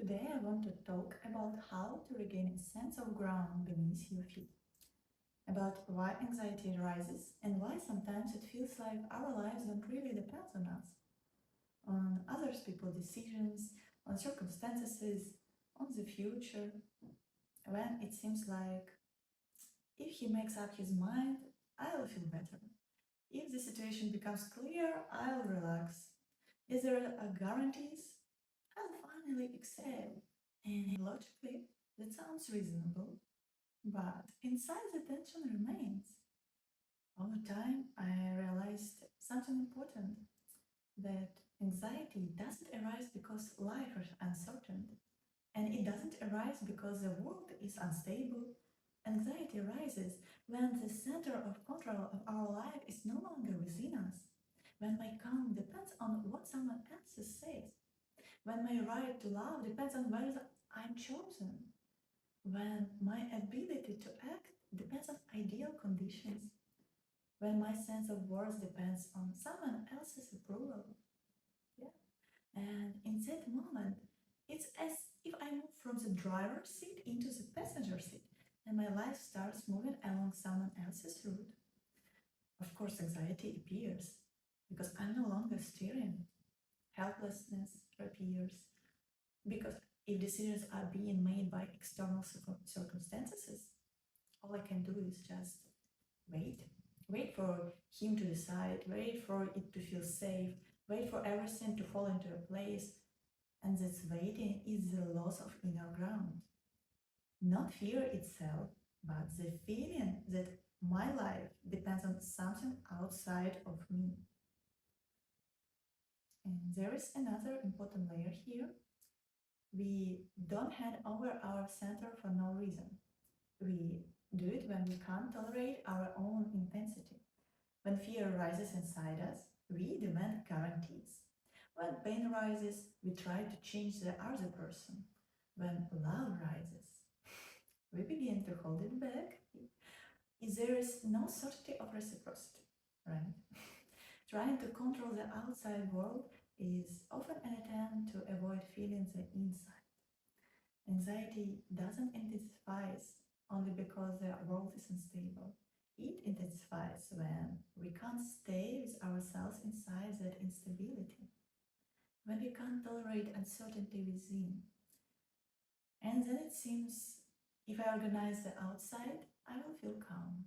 Today I want to talk about how to regain a sense of ground beneath your feet, about why anxiety arises and why sometimes it feels like our lives don't really depend on us, on other people's decisions, on circumstances, on the future, when it seems like if he makes up his mind, I'll feel better. If the situation becomes clear, I'll relax. Is there a guarantees? I'll finally exhale. And logically, that sounds reasonable, but inside the tension remains. Over time, I realized something important, that anxiety doesn't arise because life is uncertain, and it doesn't arise because the world is unstable. Anxiety arises when the center of control of our life is no longer within us, when my calm depends on what someone else says, when my right to love depends on whether I'm chosen, when my ability to act depends on ideal conditions, when my sense of worth depends on someone else's approval. Yeah. And in that moment, it's as if I move from the driver's seat into the passenger seat and my life starts moving along someone else's route. Of course, anxiety appears because I'm no longer steering. Helplessness appears because if decisions are being made by external circumstances, all I can do is just wait. Wait for him to decide, wait for it to feel safe, wait for everything to fall into a place. And this waiting is the loss of inner ground. Not fear itself, but the feeling that my life depends on something outside of me. And there is another important layer here. We don't hand over our center for no reason. We do it when we can't tolerate our own intensity. When fear rises inside us, we demand guarantees. When pain rises, we try to change the other person. When love rises, we begin to hold it back. There is no certainty of reciprocity, right? Trying to control the outside world is often an attempt to avoid feeling the inside. Anxiety doesn't intensify only because the world is unstable. It intensifies when we can't stay with ourselves inside that instability, when we can't tolerate uncertainty within. And then it seems if I organize the outside, I will feel calm.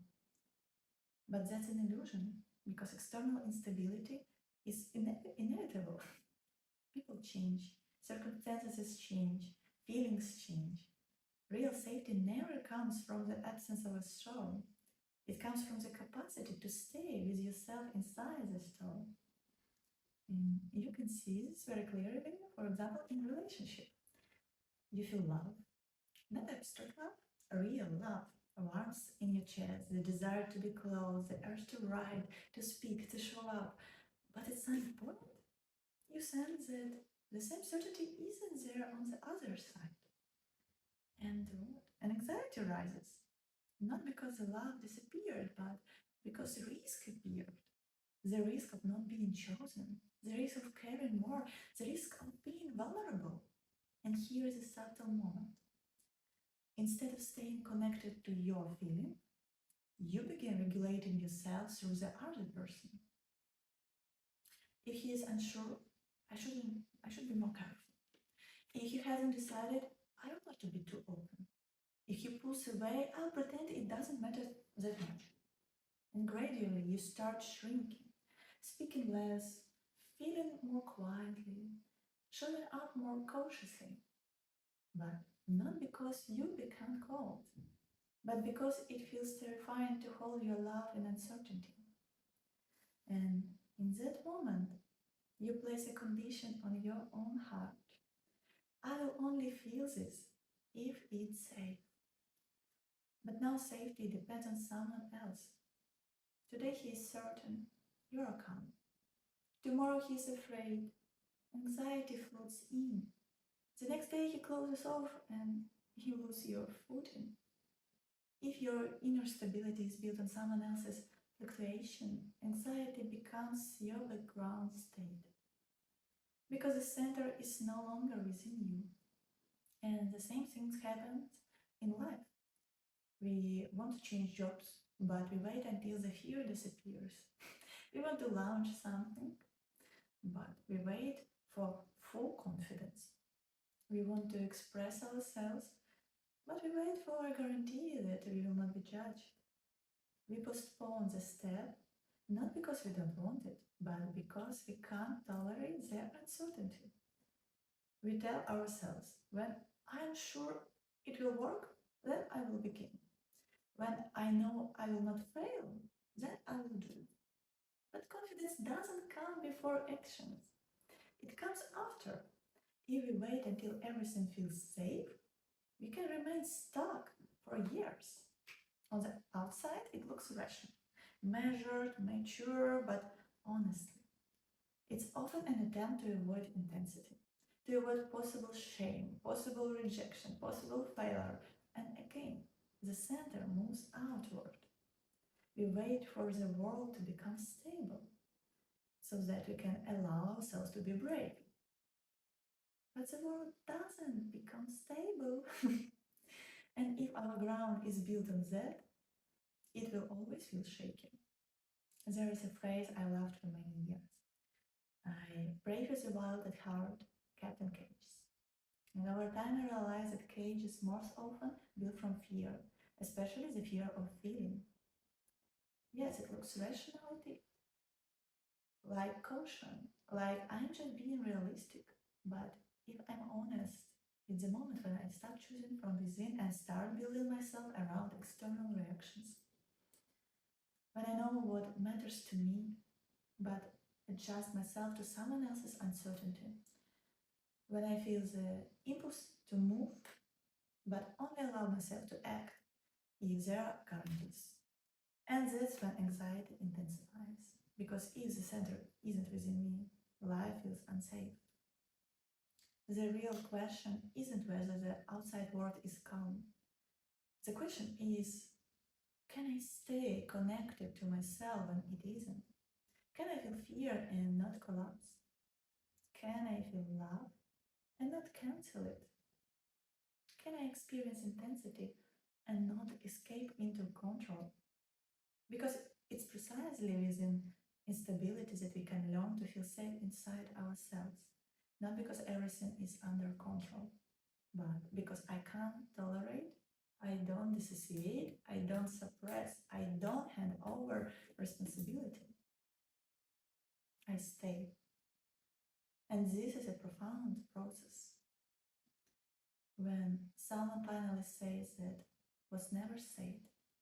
But that's an illusion because external instability is inevitable. People change, circumstances change, feelings change. Real safety never comes from the absence of a storm. It comes from the capacity to stay with yourself inside the storm. And you can see this very clearly, for example, in relationship. You feel love, not abstract love, real love, warmth in your chest, the desire to be close, the urge to write, to speak, to show up. But at some point, you sense that the same certainty isn't there on the other side. And what? And anxiety rises. Not because the love disappeared, but because the risk appeared. The risk of not being chosen, the risk of caring more, the risk of being vulnerable. And here is a subtle moment. Instead of staying connected to your feeling, you begin regulating yourself through the other person. If he is unsure, I should be more careful. If he hasn't decided, I don't want to be too open. If he pulls away, I'll pretend it doesn't matter that much. And gradually you start shrinking, speaking less, feeling more quietly, showing up more cautiously. But not because you become cold, but because it feels terrifying to hold your love in uncertainty. And in that moment, you place a condition on your own heart. I will only feel this if it's safe. But now safety depends on someone else. Today he is certain, you are calm. Tomorrow he is afraid. Anxiety floats in. The next day he closes off and you lose your footing. If your inner stability is built on someone else's fluctuation, anxiety becomes your background state. Because the center is no longer within you. And the same things happen in life. We want to change jobs, but we wait until the fear disappears. We want to launch something, but we wait for full confidence. We want to express ourselves, but we wait for a guarantee that we will not be judged. We postpone the step not because we don't want it, but because we can't tolerate the uncertainty. We tell ourselves, when I'm sure it will work, then I will begin. When I know I will not fail, then I will do. But confidence doesn't come before actions, it comes after. If we wait until everything feels safe, we can remain stuck for years. On the outside, it looks rational, measured, mature, but honestly, it's often an attempt to avoid intensity, to avoid possible shame, possible rejection, possible failure, and again, the center moves outward. We wait for the world to become stable so that we can allow ourselves to be brave. But the world doesn't become stable. And if our ground is built on that, it will always feel shaky. There is a phrase I loved for many years. Brave is the wild at heart, kept in cages. And over time I realized that cages most often built from fear, especially the fear of feeling. Yes, it looks rationality, like caution, like I'm just being realistic. But if I'm honest, it's the moment when I start choosing from within and start building myself around external reactions. When I know what matters to me, but adjust myself to someone else's uncertainty. When I feel the impulse to move, but only allow myself to act if there are guarantees. And that's when anxiety intensifies. Because if the center isn't within me, life feels unsafe. The real question isn't whether the outside world is calm. The question is, can I stay connected to myself when it isn't? Can I feel fear and not collapse? Can I feel love and not cancel it? Can I experience intensity and not escape into control? Because it's precisely within instability that we can learn to feel safe inside ourselves. Not because everything is under control, but because I can't tolerate, I don't dissociate, I don't suppress, I don't hand over responsibility. I stay. And this is a profound process. When someone finally says that was never said,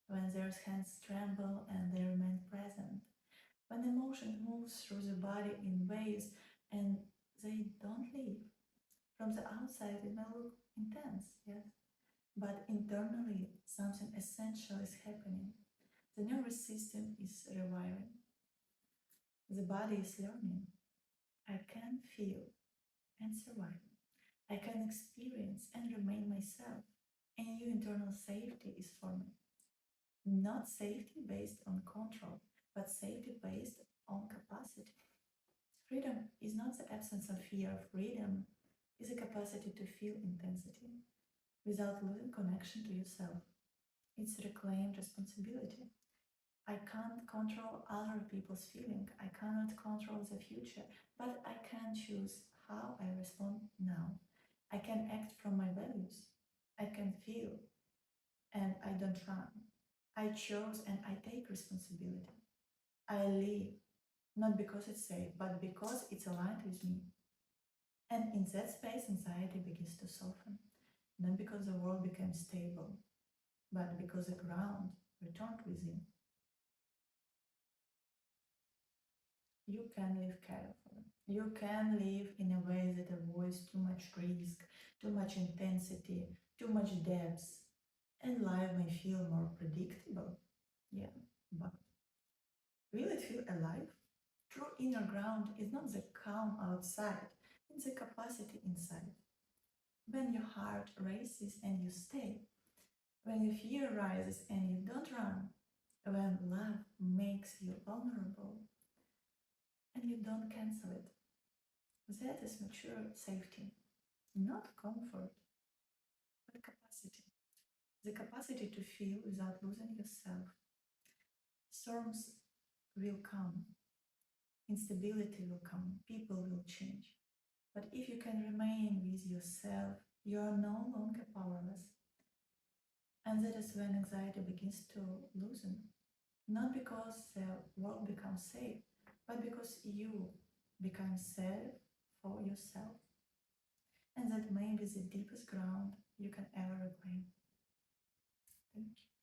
when their hands tremble and they remain present, when emotion moves through the body in waves and they don't leave. From the outside, it may look intense, yes, but internally, something essential is happening. The nervous system is rewiring. The body is learning. I can feel and survive. I can experience and remain myself. A new internal safety is forming. Not safety based on control, but safety based on capacity. Freedom is not the absence of fear. Freedom is a capacity to feel intensity without losing connection to yourself. It's reclaimed responsibility. I can't control other people's feeling. I cannot control the future, but I can choose how I respond now. I can act from my values. I can feel and I don't run. I chose and I take responsibility. I live not because it's safe, but because it's aligned with me. And in that space, anxiety begins to soften, not because the world became stable, but because the ground returned within. You can live carefully. You can live in a way that avoids too much risk, too much intensity, too much depth, and life may feel more predictable. Yeah, but will it feel alive? True inner ground is not the calm outside, it's the capacity inside. When your heart races and you stay, when your fear rises and you don't run, when love makes you vulnerable and you don't cancel it, that is mature safety, not comfort. the capacity to feel without losing yourself. Storms will come, instability will come, people will change. But if you can remain with yourself, you are no longer powerless. And that is when anxiety begins to loosen. Not because the world becomes safe, but because you become safe for yourself. And that may be the deepest ground you can ever reclaim. Thank you.